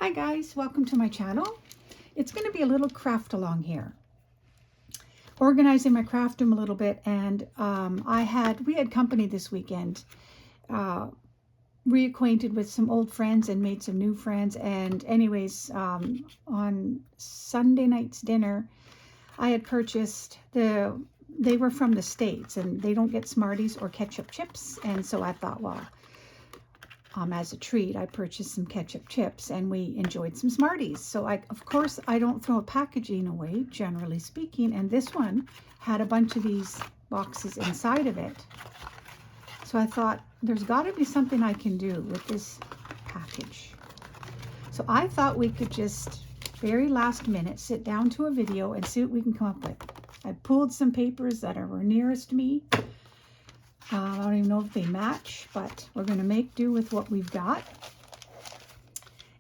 Hi guys, welcome to my channel. It's going to be a little craft along here. Organizing my craft room a little bit, and we had company this weekend. Reacquainted with some old friends and made some new friends, and anyways, on Sunday night's dinner I had purchased they were from the States and they don't get Smarties or ketchup chips, and so I thought, well, as a treat, I purchased some ketchup chips and we enjoyed some Smarties. So of course, I don't throw packaging away, generally speaking. And this one had a bunch of these boxes inside of it. So I thought there's got to be something I can do with this package. So I thought we could just very last minute sit down to a video and see what we can come up with. I pulled some papers that were nearest me. I don't even know if they match, but we're going to make do with what we've got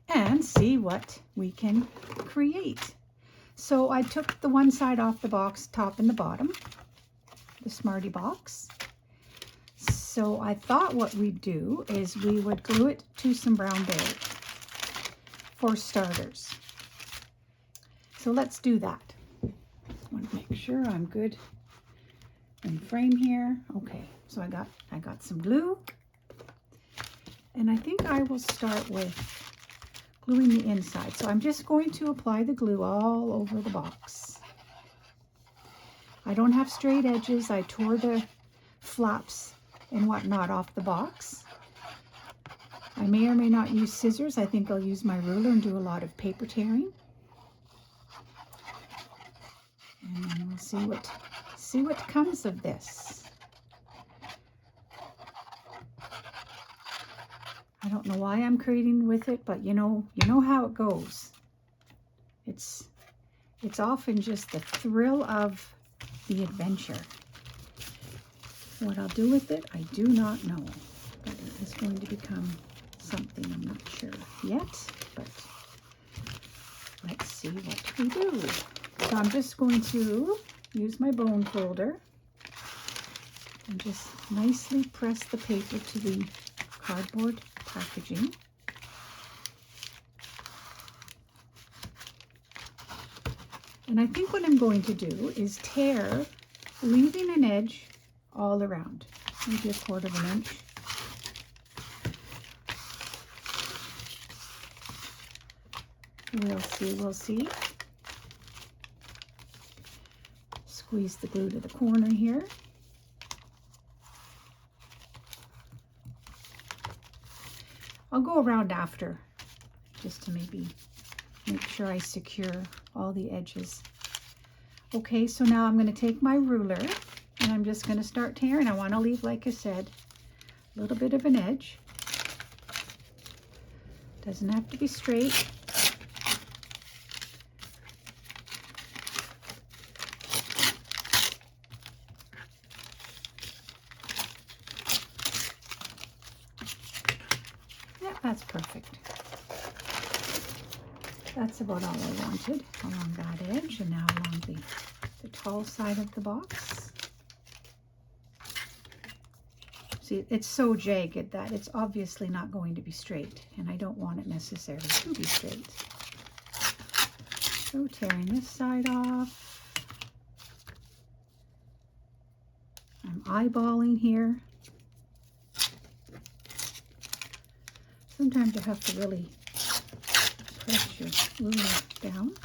and see what we can create. So I took the one side off the box, top and the bottom, the Smartie box. So I thought what we'd do is we would glue it to some brown berry for starters. So let's do that. I want to make sure I'm good in frame here. Okay. So I got some glue, and I think I will start with gluing the inside. So I'm just going to apply the glue all over the box. I don't have straight edges. I tore the flaps and whatnot off the box. I may or may not use scissors. I think I'll use my ruler and do a lot of paper tearing. And then we'll see what comes of this. I don't know why I'm creating with it, but you know how it goes. It's often just the thrill of the adventure. What I'll do with it, I do not know. But it is going to become something I'm not sure yet, but let's see what we do. So I'm just going to use my bone folder and just nicely press the paper to the cardboard packaging. And I think what I'm going to do is tear, leaving an edge all around, maybe 1/4 of an inch. We'll see. Squeeze the glue to the corner here. I'll go around after, just to maybe make sure I secure all the edges. Okay, so now I'm going to take my ruler and I'm just going to start tearing. I want to leave, like I said, a little bit of an edge. Doesn't have to be straight. That's perfect. That's about all I wanted along that edge, and now along the tall side of the box. See, it's so jagged that it's obviously not going to be straight, and I don't want it necessarily to be straight. So tearing this side off. I'm eyeballing here. Sometimes you have to really press your ruler down.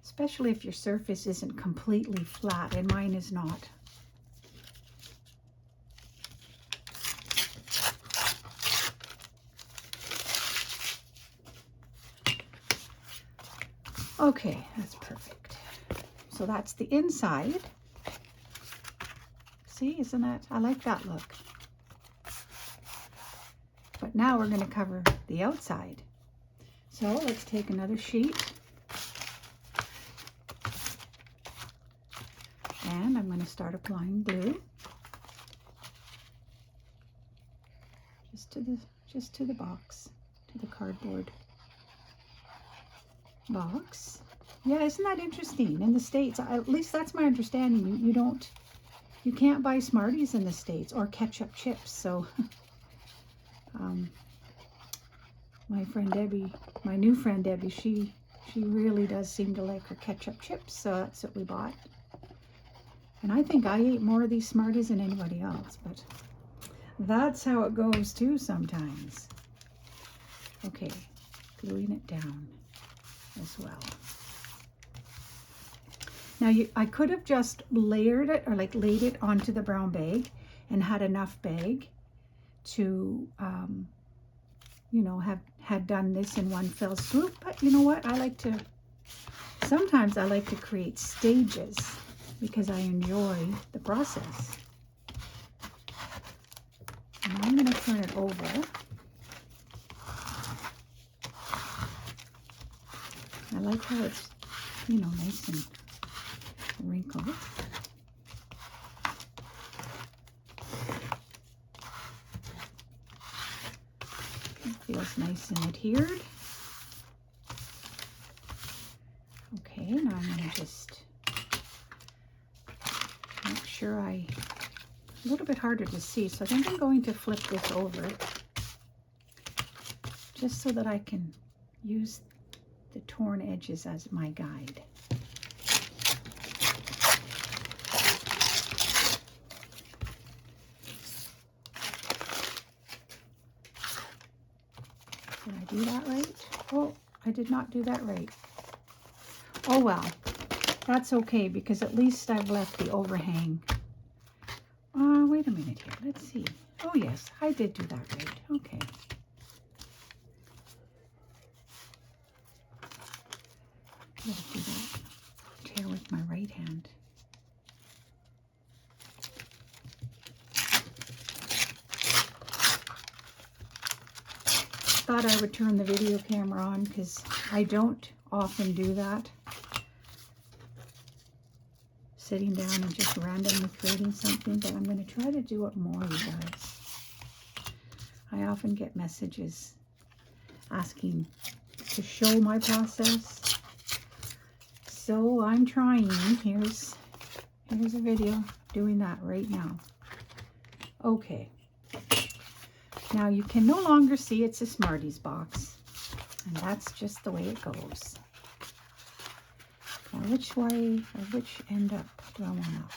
Especially if your surface isn't completely flat, and mine is not. Okay, that's perfect. So that's the inside. See, isn't that? I like that look. But now we're going to cover the outside. So let's take another sheet. And I'm going to start applying glue. Just to the box, to the cardboard box. Yeah, isn't that interesting? In the States, at least that's my understanding, you can't buy Smarties in the States or ketchup chips, so my friend Debbie, my new friend Debbie, she really does seem to like her ketchup chips, so that's what we bought. And I think I ate more of these Smarties than anybody else, but that's how it goes too sometimes. Okay, gluing it down as well. Now I could have just layered it or like laid it onto the brown bag and had enough bag to, you know, had done this in one fell swoop. But you know what? Sometimes I like to create stages because I enjoy the process. And I'm going to turn it over. I like how it's, you know, nice and wrinkled. It feels nice and adhered. Okay, now I'm going to just make sure a little bit harder to see, so I think I'm going to flip this over just so that I can use the torn edges as my guide. Did I do that right? Oh, I did not do that right. Oh well, that's okay because at least I've left the overhang. Wait a minute here, let's see. Oh yes, I did do that right, okay. Let's do that. Tear with my right hand. Thought I would turn the video camera on because I don't often do that. Sitting down and just randomly creating something, but I'm going to try to do it more, you guys. I often get messages asking to show my process. So I'm trying. Here's a video doing that right now. Okay. Now you can no longer see it's a Smarties box. And that's just the way it goes. Now which way or which end up do I want up?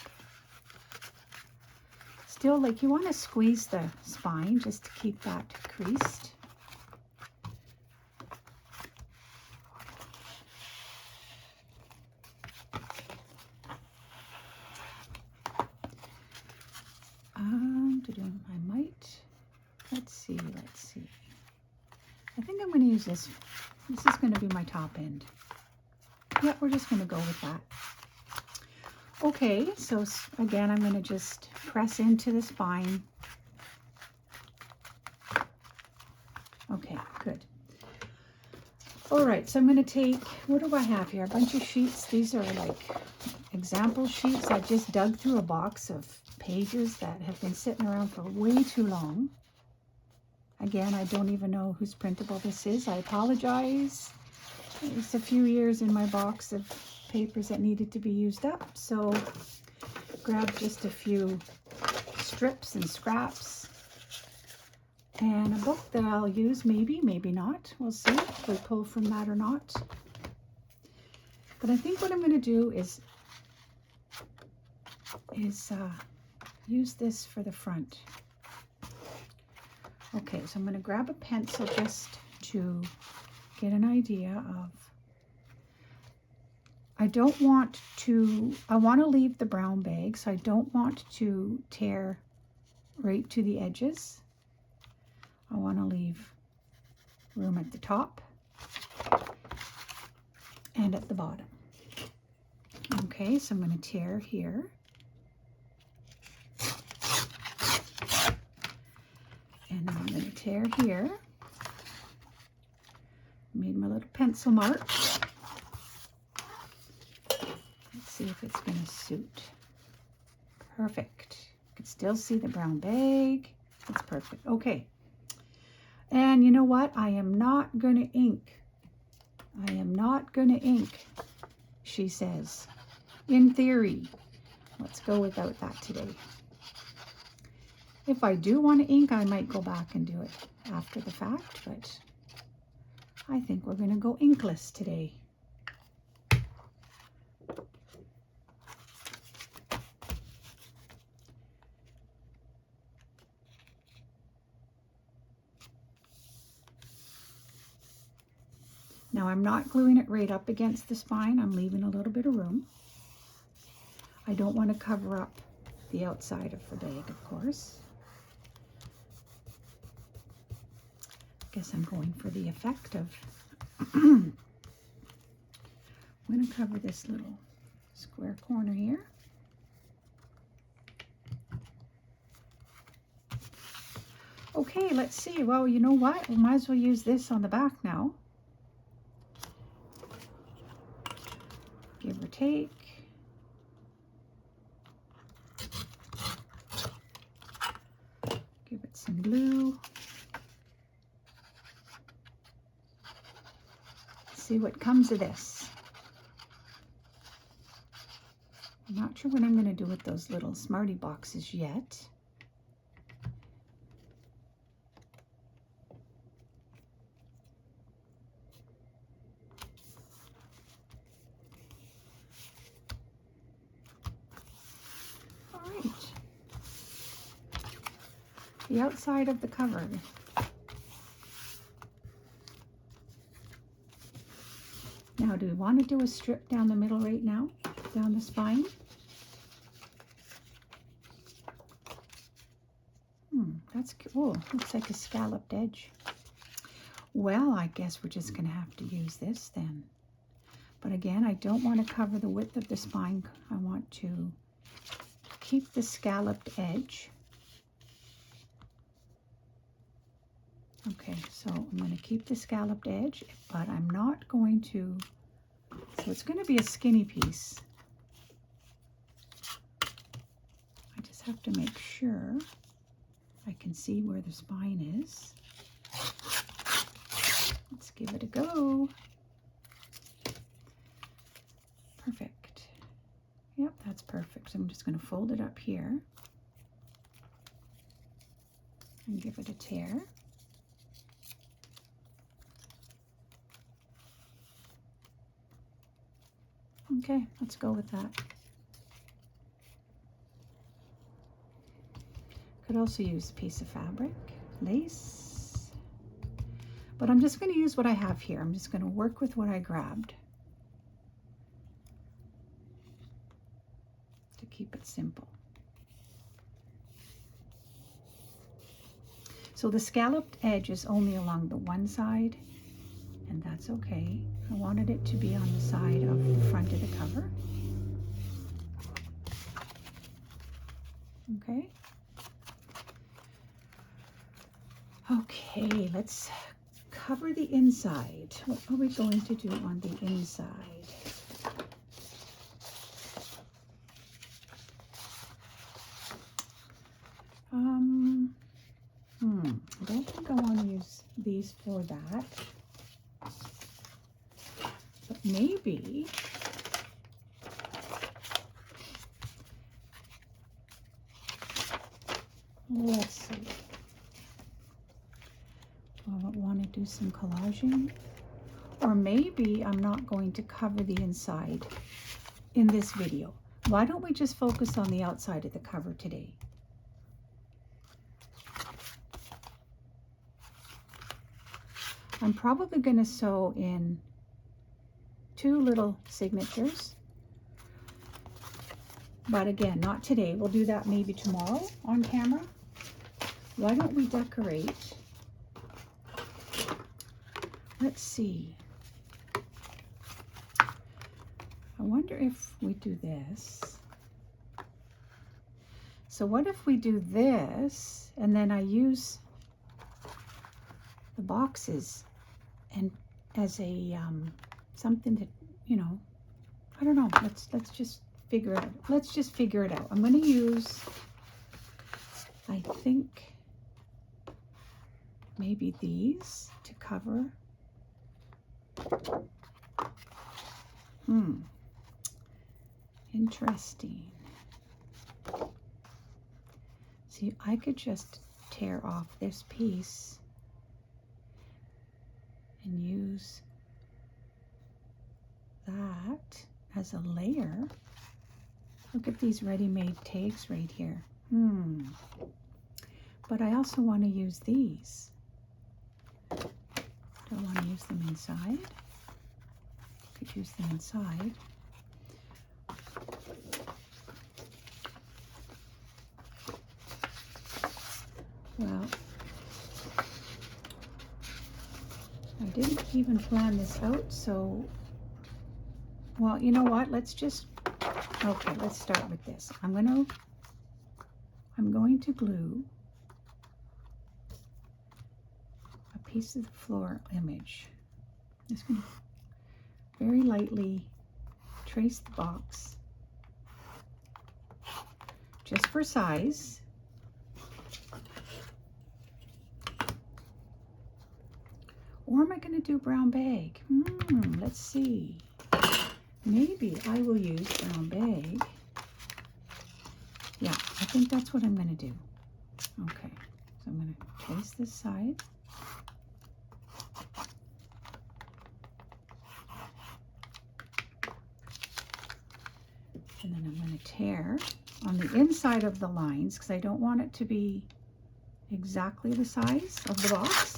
Still, like, you want to squeeze the spine just to keep that creased. I might, let's see. I think I'm going to use this. This is going to be my top end. Yeah, we're just going to go with that. Okay, so again, I'm going to just press into the spine. Okay, good. All right, so I'm going to take, what do I have here? A bunch of sheets. These are like example sheets. I just dug through a box of pages that have been sitting around for way too long. Again, I don't even know whose printable this is. I apologize. It's a few years in my box of papers that needed to be used up. So grab just a few strips and scraps and a book that I'll use, maybe not. We'll see if we pull from that or not. But I think what I'm going to do is use this for the front. Okay, so I'm going to grab a pencil just to get an idea of, I want to leave the brown bag, so I don't want to tear right to the edges. I want to leave room at the top and at the bottom. Okay, so I'm going to tear here. And then I'm going to tear here. Made my little pencil mark. Let's see if it's going to suit. Perfect. You can still see the brown bag. That's perfect. Okay. And you know what? I am not going to ink. I am not going to ink, she says. In theory. Let's go without that today. If I do want to ink, I might go back and do it after the fact, but I think we're going to go inkless today. Now I'm not gluing it right up against the spine. I'm leaving a little bit of room. I don't want to cover up the outside of the bag, of course. Guess I'm going for the effect of I'm going to cover this little square corner here. Okay, let's see. Well, you know what? We might as well use this on the back now. Give or take. Give it some glue. See what comes of this. I'm not sure what I'm going to do with those little Smartie boxes yet. All right. The outside of the cover. Now, do we want to do a strip down the middle right now? Down the spine? That's cool. Looks like a scalloped edge. Well, I guess we're just going to have to use this then. But again, I don't want to cover the width of the spine. I want to keep the scalloped edge. Okay, so I'm going to keep the scalloped edge, but I'm not going to, so it's going to be a skinny piece. I just have to make sure I can see where the spine is. Let's give it a go. Perfect. Yep, that's perfect. So I'm just going to fold it up here and give it a tear. Okay, let's go with that. Could also use a piece of fabric, lace, but I'm just going to use what I have here. I'm just going to work with what I grabbed to keep it simple. So the scalloped edge is only along the one side, and that's okay. I wanted it to be on the side of the front of the cover. Okay. Okay, let's cover the inside. What are we going to do on the inside? I don't think I want to use these for that. But maybe let's see. I want to do some collaging, or maybe I'm not going to cover the inside in this video. Why don't we just focus on the outside of the cover today? I'm probably going to sew in 2 little signatures, but again, not today. We'll do that maybe tomorrow on camera. Why don't we decorate? Let's see. I wonder if we do this. So what if we do this and then I use the boxes and as a something that, you know, I don't know. Let's just figure it out. Let's just figure it out. I'm going to use, I think, maybe these to cover. Interesting. See, I could just tear off this piece and use that as a layer. Look at these ready-made tags right here. But I also want to use these. Do I want to use them inside? Could use them inside. Well, I didn't even plan this out, so, well, you know what? Let's just, okay, let's start with this. I'm going to glue a piece of the floor image. Just going to very lightly trace the box, just for size. Or am I going to do brown bag? Let's see. Maybe I will use brown bag. Yeah, I think that's what I'm going to do. Okay, so I'm going to trace this side. And then I'm going to tear on the inside of the lines because I don't want it to be exactly the size of the box.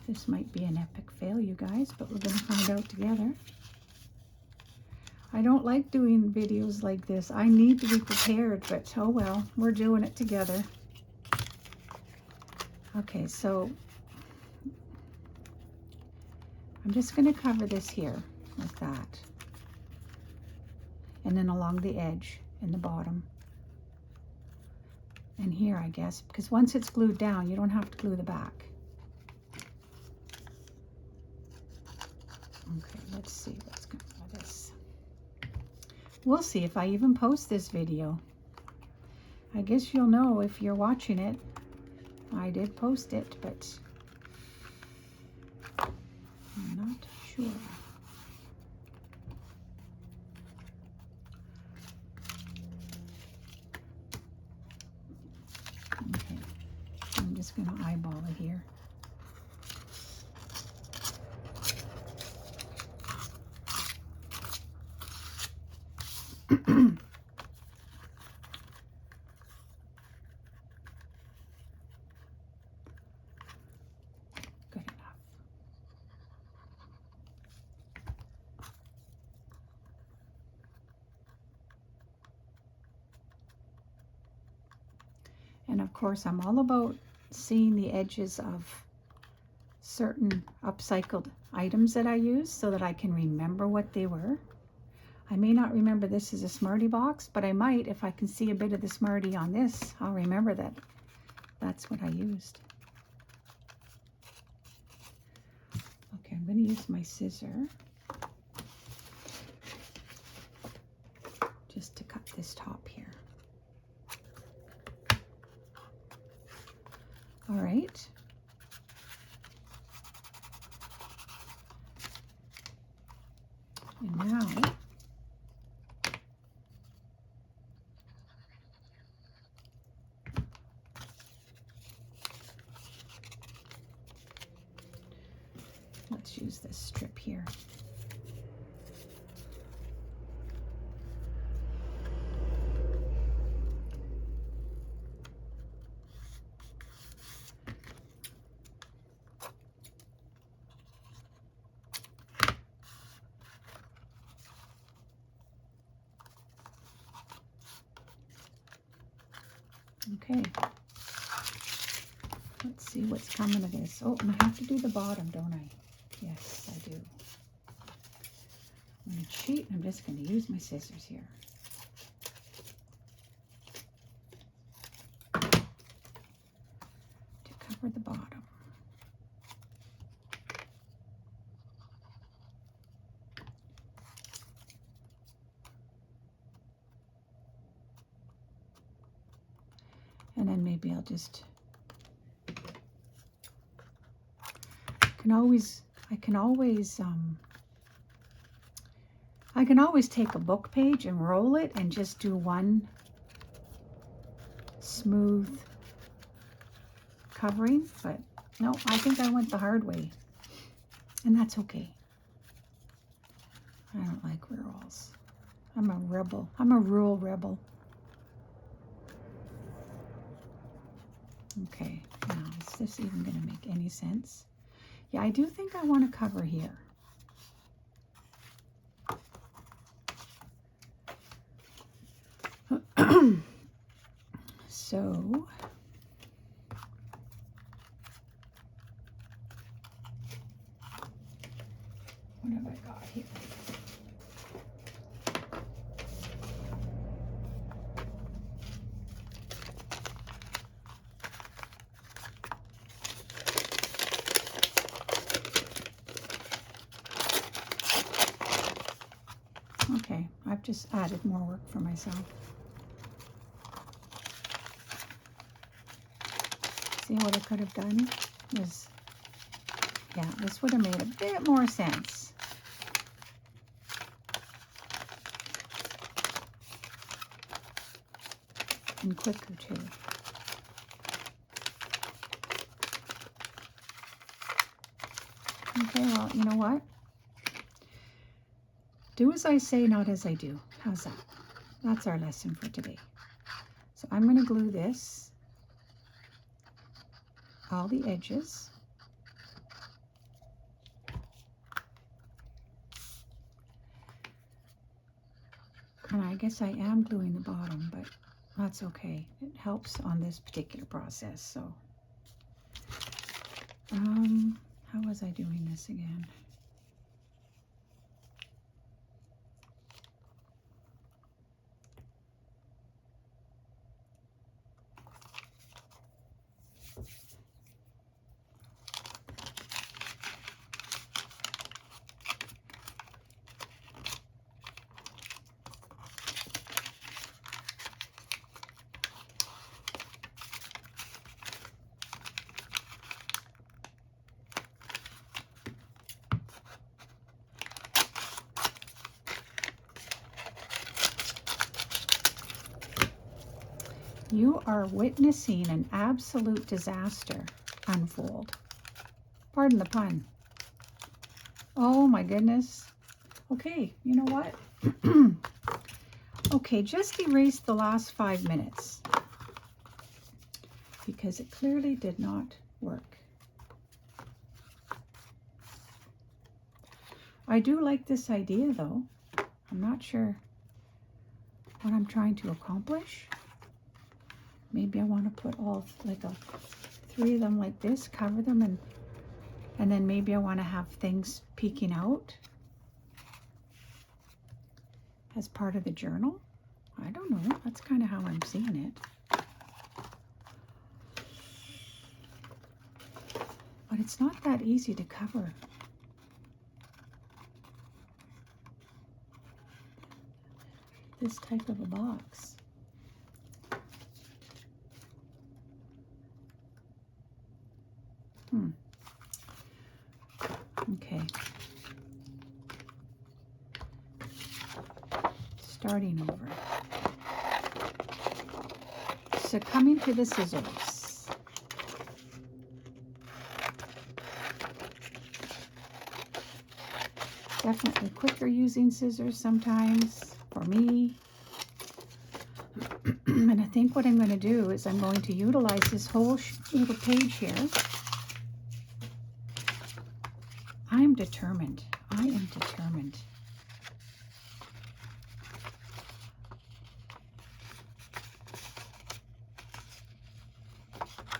This might be an epic fail, you guys, but we're going to find out together. I don't like doing videos like this. I need to be prepared, but oh well, we're doing it together. Okay, so I'm just going to cover this here like that. And then along the edge in the bottom. And here, I guess, because once it's glued down, you don't have to glue the back. Okay, let's see what's going on with this. We'll see if I even post this video. I guess you'll know if you're watching it. I did post it, but I'm not sure. Okay, I'm just going to eyeball it here. Good enough. And of course, I'm all about seeing the edges of certain upcycled items that I use so that I can remember what they were. I may not remember this as a Smartie box, but I might if I can see a bit of the Smartie on this. I'll remember that that's what I used. Okay, I'm going to use my scissor just to cut this top here. All right. And now let's use this strip here. Okay, let's see what's coming of this. Oh, and I have to do the bottom, don't I? Yes, I do. I'm going to cheat. I'm just going to use my scissors here. To cover the bottom. And then maybe I'll just, I can always I can always take a book page and roll it and just do one smooth covering, but no, I think I went the hard way, and that's okay. I don't like rules. I'm a rebel. I'm a rule rebel. Okay, now is this even going to make any sense? Yeah, I do think I want to cover here. So, what have I got here? Okay, I've just added more work for myself. See what I could have done was, yeah, this would have made a bit more sense. And quicker too. Okay, well, you know what? Do as I say, not as I do. How's that? That's our lesson for today. So I'm going to glue this, all the edges. And I guess I am gluing the bottom, but that's okay. It helps on this particular process. So, how was I doing this again? You are witnessing an absolute disaster unfold. Pardon the pun. Oh my goodness. Okay, you know what? Okay, just erase the last 5 minutes because it clearly did not work. I do like this idea though. I'm not sure what I'm trying to accomplish. Maybe I want to put all like 3 of them like this, cover them, and then maybe I want to have things peeking out as part of the journal. I don't know. That's kind of how I'm seeing it. But it's not that easy to cover. This type of a box. Okay. Starting over. Succumbing to the scissors. Definitely quicker using scissors sometimes for me. And I think what I'm going to do is I'm going to utilize this whole little page here. I am determined. I am determined.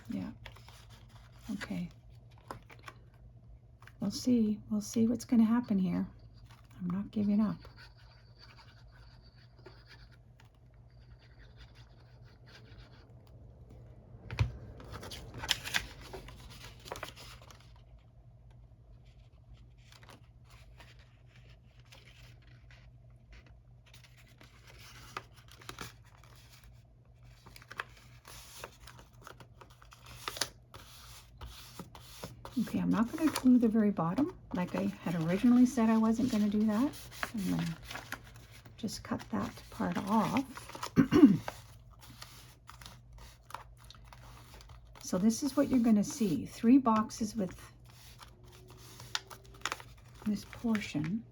Yeah. Okay. We'll see. We'll see what's going to happen here. I'm not giving up. Okay, I'm not going to glue the very bottom like I had originally said I wasn't going to do that. I'm going to just cut that part off. So this is what you're going to see. 3 boxes with this portion.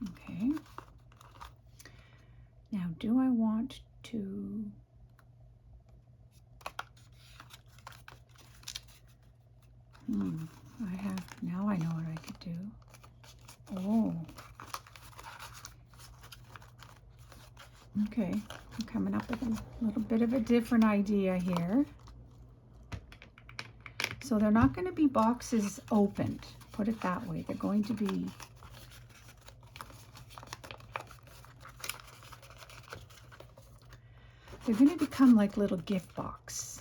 Okay. Now, do I want to... now I know what I could do. Oh. Okay, I'm coming up with a little bit of a different idea here. So they're not going to be boxes opened, put it that way. They're going to be become like little gift boxes.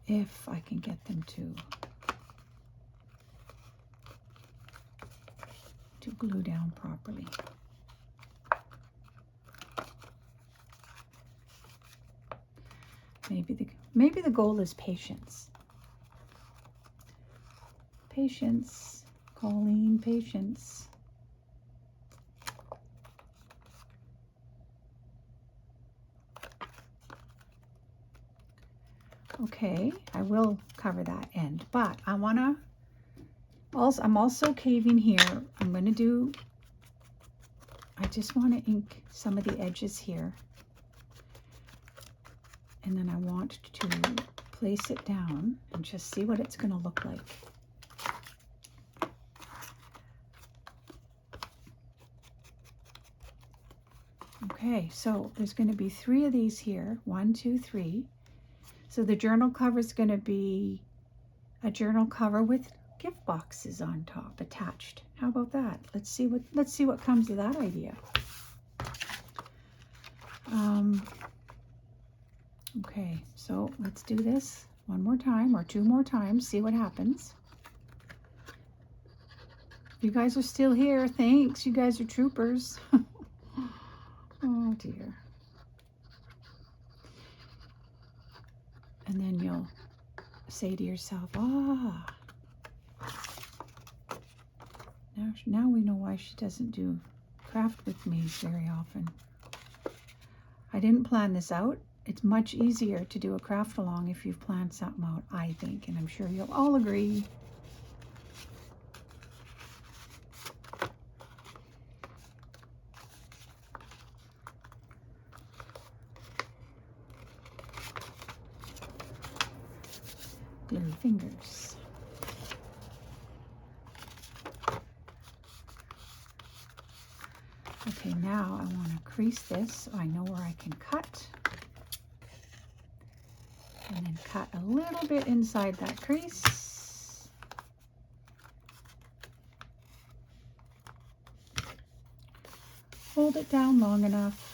If I can get them to glue down properly. Maybe the goal is patience. Patience, Colleen, patience. Okay, I will cover that end, but I'm also caving here. I just want to ink some of the edges here. And then I want to place it down and just see what it's going to look like. Okay, so there's going to be 3 of these here. 1, 2, 3. So the journal cover is going to be a journal cover with gift boxes on top attached. How about that? Let's see what comes of that idea. Okay, so let's do this one more time or 2 more times, see what happens. You guys are still here. Thanks. You guys are troopers. Oh dear. And then you'll say to yourself, now we know why she doesn't do craft with me very often. I didn't plan this out. It's much easier to do a craft along if you've planned something out, I think, and I'm sure you'll all agree. Glue fingers. Okay, now I want to crease this so I know where I can cut. And then cut a little bit inside that crease. Hold it down long enough.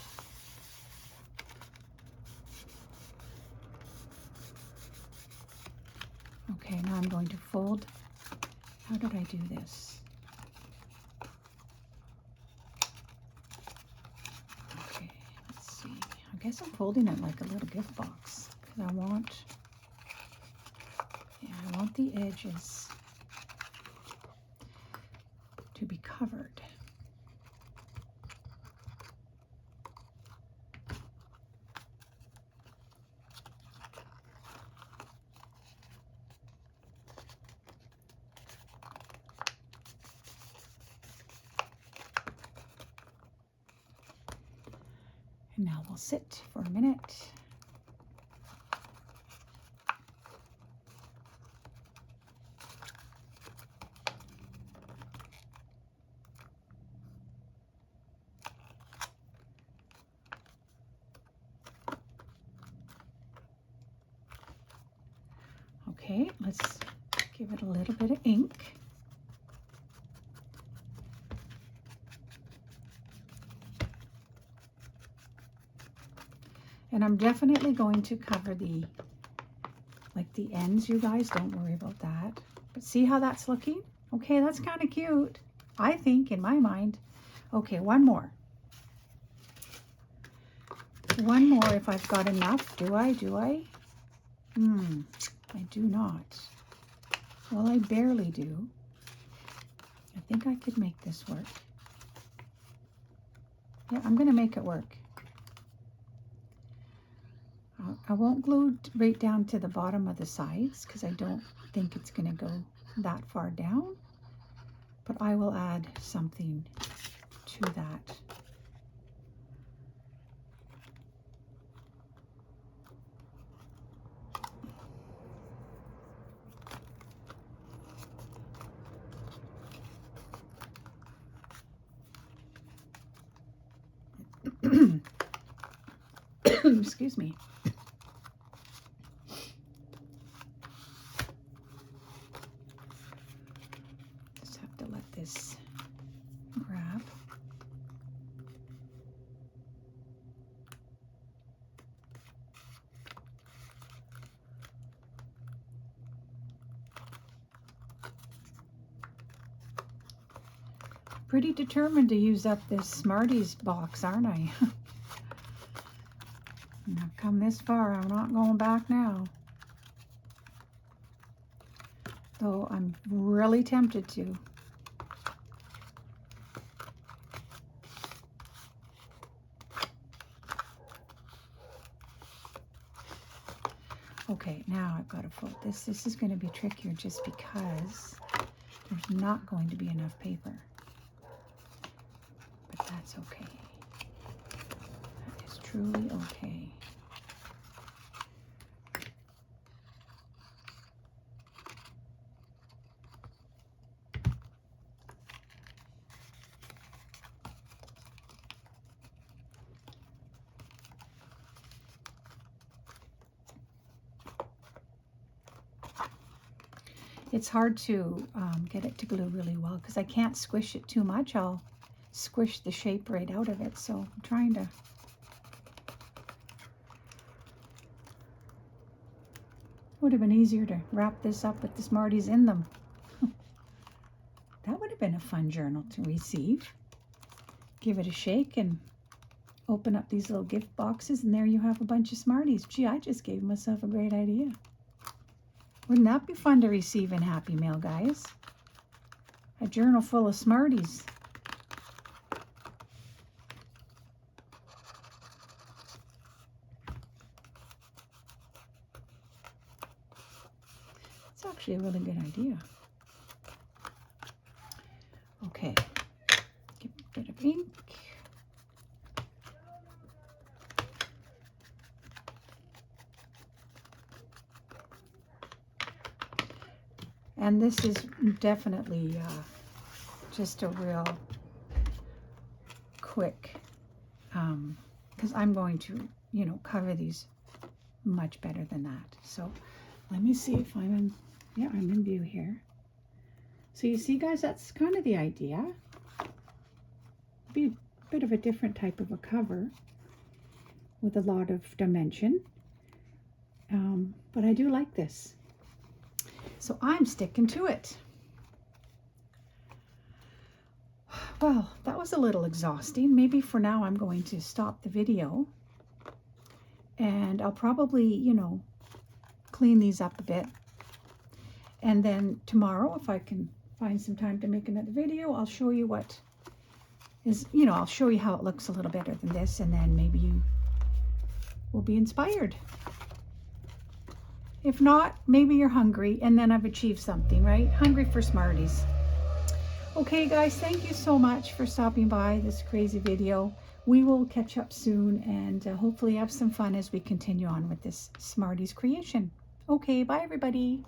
Okay, now I'm going to fold. How did I do this? Okay, let's see. I guess I'm folding it like a little gift box because I want the edges to be covered. And now we'll sit for a minute. Okay, let's give it a little bit of ink. And I'm definitely going to cover the ends, you guys. Don't worry about that. But see how that's looking? Okay, that's kind of cute, I think, in my mind. Okay, one more. One more if I've got enough. Do I? I do not. Well, I barely do. I think I could make this work. Yeah, I'm going to make it work. I won't glue right down to the bottom of the sides because I don't think it's going to go that far down. But I will add something to that. Excuse me. Just have to let this grab. Pretty determined to use up this Smarties box, aren't I? I've come this far, I'm not going back now. Though I'm really tempted to. Okay, now I've got to fold this. This is going to be trickier just because there's not going to be enough paper. But that's okay. That is truly okay. It's hard to get it to glue really well because I can't squish it too much. I'll squish the shape right out of it. So I'm trying to. Would have been easier to wrap this up with the Smarties in them. That would have been a fun journal to receive. Give it a shake and open up these little gift boxes, and there you have a bunch of Smarties. Gee, I just gave myself a great idea. Wouldn't that be fun to receive in Happy Mail, guys? A journal full of Smarties. It's actually a really good idea. Okay, get a bit of ink. And this is definitely just a real quick, because I'm going to, cover these much better than that. So let me see if I'm in, yeah, I'm in view here. So you see, guys, that's kind of the idea. Be a bit of a different type of a cover with a lot of dimension. But I do like this. So I'm sticking to it. Well, that was a little exhausting. Maybe for now I'm going to stop the video. And I'll probably, clean these up a bit. And then tomorrow, if I can find some time to make another video, I'll show you what is, I'll show you how it looks a little better than this. And then maybe you will be inspired. If not, maybe you're hungry and then I've achieved something, right? Hungry for Smarties. Okay, guys, thank you so much for stopping by this crazy video. We will catch up soon and hopefully have some fun as we continue on with this Smarties creation. Okay, bye everybody.